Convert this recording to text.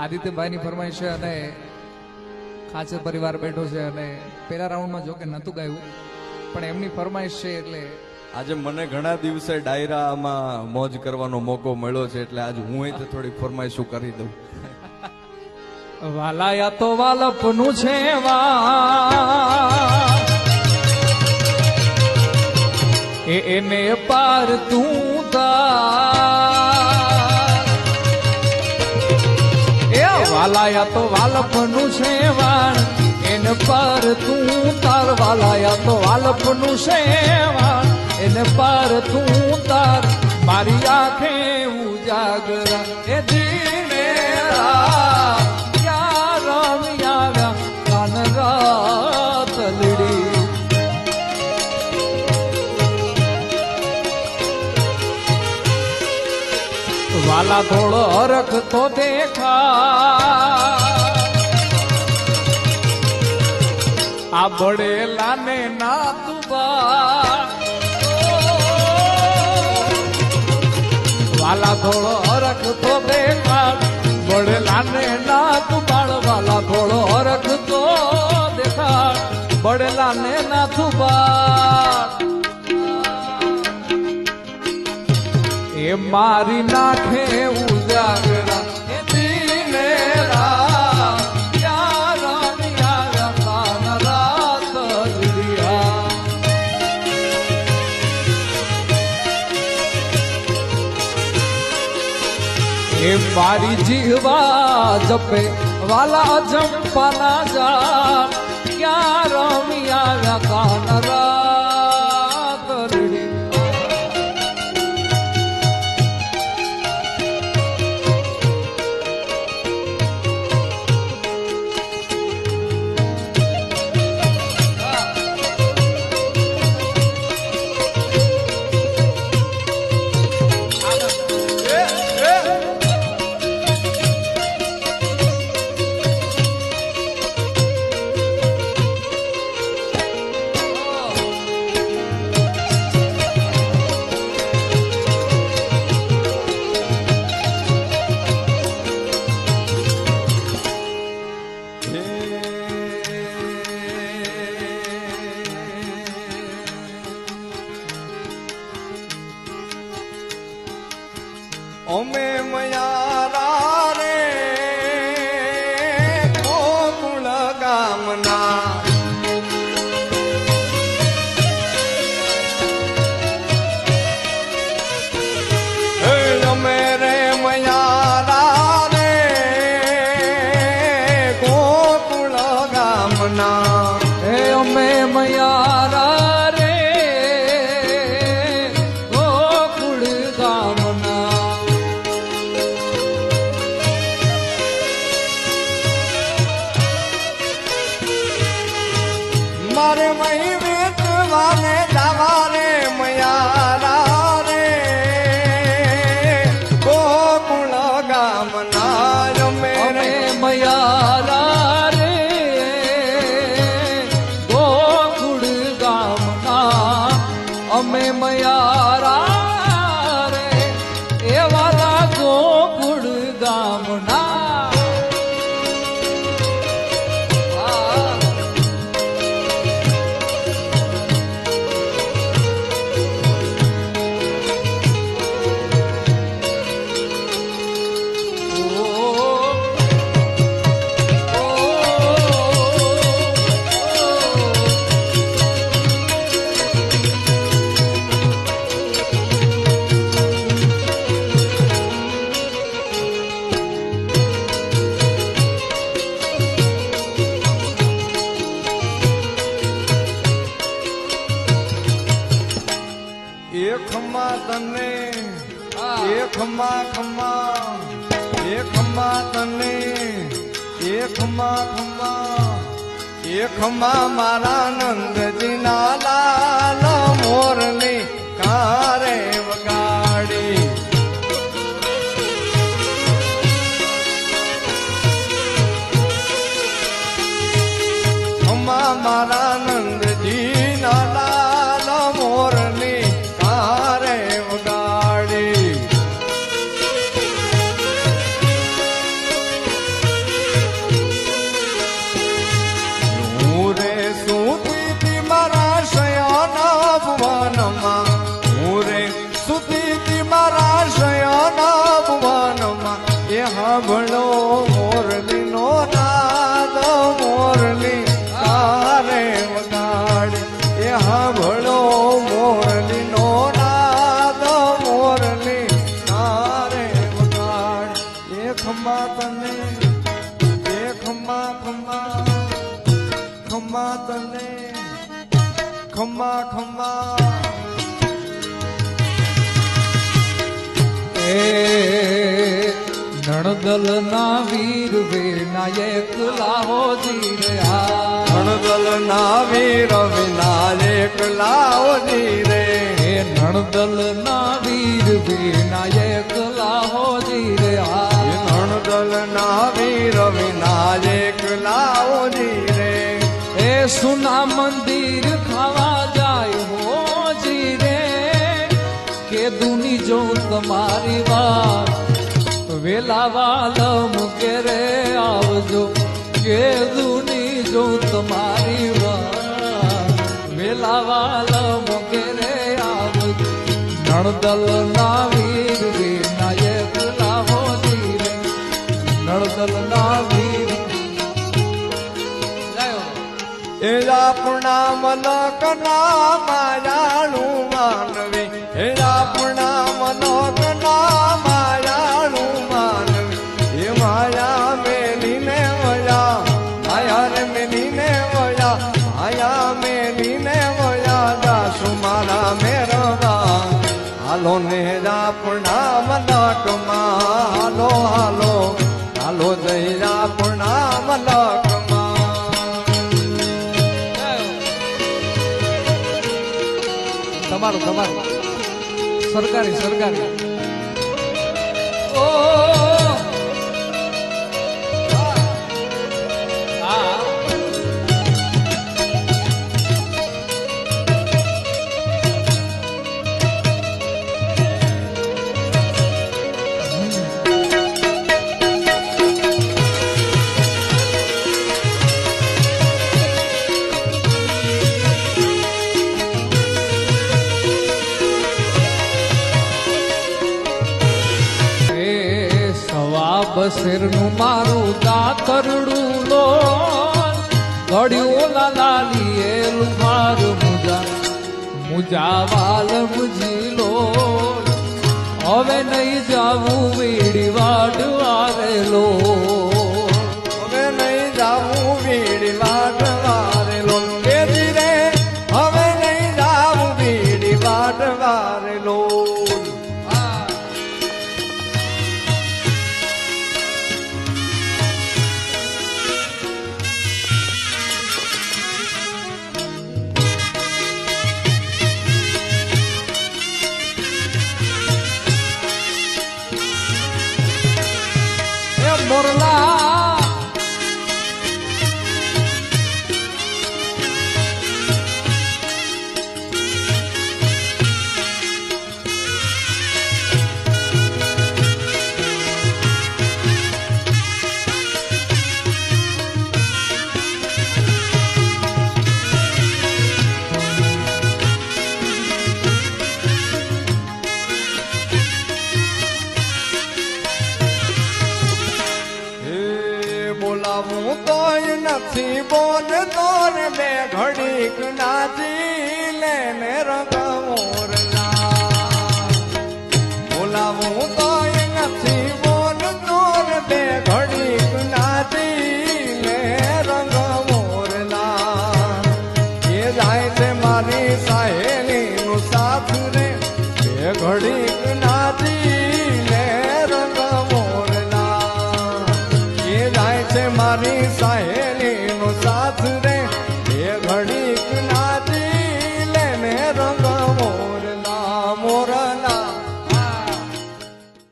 આદિત્યભાઈની ફરમાઈશ છે અને ખાચર પરિવાર બેઠો છે અને પહેલા રાઉન્ડમાં જો કે નહોતું ગાયું પણ એમની ફરમાઈશ છે એટલે આજે મને ઘણા દિવસે ડાયરામાં મોજ કરવાનો મોકો મળ્યો છે એટલે આજ હું અહીં થોડીક ફરમાઈશું કરી દઉં. વાલાયા તો વાલપનું છે એને પાર તું તાર એ વાલાયા તો વાલપનું છે વાણ એને પાર તું તાર વાલાયા તો વાલપનું છે વાણ એને પાર તું તાર મારી આંખે ઉજાગરા એ દીને વાલા થોડો હરખ તો દેખા આ બડેલા ને ના તુબા વાલા થોડો હરખ તો દેખા બડેલા ને ના તુબાળ વાલા થોડો હરખ તો દેખા બડેલા ને ના તુબાળ એ મારી નાખે ઉજાગરા એ દીને એ મારી જીવા જપે વાલા જંપાના જા ક્યાં રમિયા કાનરા ઓમે મયારા રે ગોકુળ ગામના અમે રે મયારા રે ગોકુળ ગામના હે અમે મયારા રે ગોકુળ ગામના મારે મહી વેચવાને દાવા રે મયારા રે ગોકુળ ગામના અમે મયારા રે ગોકુળ ગામના અમે મયારા રે એવાલા ગોકુળ ગામના ખમા તને એ ખમા ખમા એ ખમા તને એ ખમા ખમા એ ખમા મારા નંદજીના લાલ મોરની કારે વગાડી ખમા મારા નંદજીના લાલ મોરની કારે વગાડી એ સાંભળો મોરલીનો નાદ મોરલી તારે વગાડે એ સાંભળો મોરલીનો નાદ મોરલી તારે વગાડે એ ખમા તને એ ખમા ખમા ખમા તને ખમા ખમા નણદલ ના વીર વિનાયક લાહો જી રે નણદલ ના વીર વિનાયક લાવજી રે નણદલ ના વીર વિનાયક લાહો જી રે નણદલ ના વીર વિનાયક લાવજી રે એ સુના મંદિર ખાવા જાય હો જી રે કે દુની જો તમારી વાત વેલા વાલમ કે રે આવજો કે દુની જો તમારી વાત વેલા વાલમ કે રે આવજો નણદલ ના વીર વિનાયક લાહો જી રે નણદલ ના વીર એ આપણા મલક ના માયાળું માનવી એ આપણા મલક ના માયાળું માનવી એ માયા મેલીને વયા માયા રે મેલીને વયા માયા મેલીને વયા જાસુ મારા મેરવા હાલો ને આપણા મલકમાં હાલો હાલો હાલો જઈ આપણા મલકમાં તમારું તમારું સરકારી સરકારી ઓ હા બસેરનું મારું દાતરડું લો ઘડ્યું લાલી એ લુહાર મુજા મુજા વાલ મુજી લો હવે નહીં જાવું વીડી વાડવારેલો હવે નહીં જાવું વીડી વાડવારેલો કે ધીરે હવે નહીં જાવું વીડી વાડવારેલો મોરલા બોલાવું તોય નથી બોલતો ને બે ઘડીક નાચી લેને રંગ મોરલા બોલાવું તોય નથી બોલતો ને બે ઘડીક નાચી લે રંગ મોરલા એ જાય છે મારી સાહેલીનું સાથ રે બે ઘડીક નાચી લે રંગ મોરલા એ જાય છે મારી સાહેલી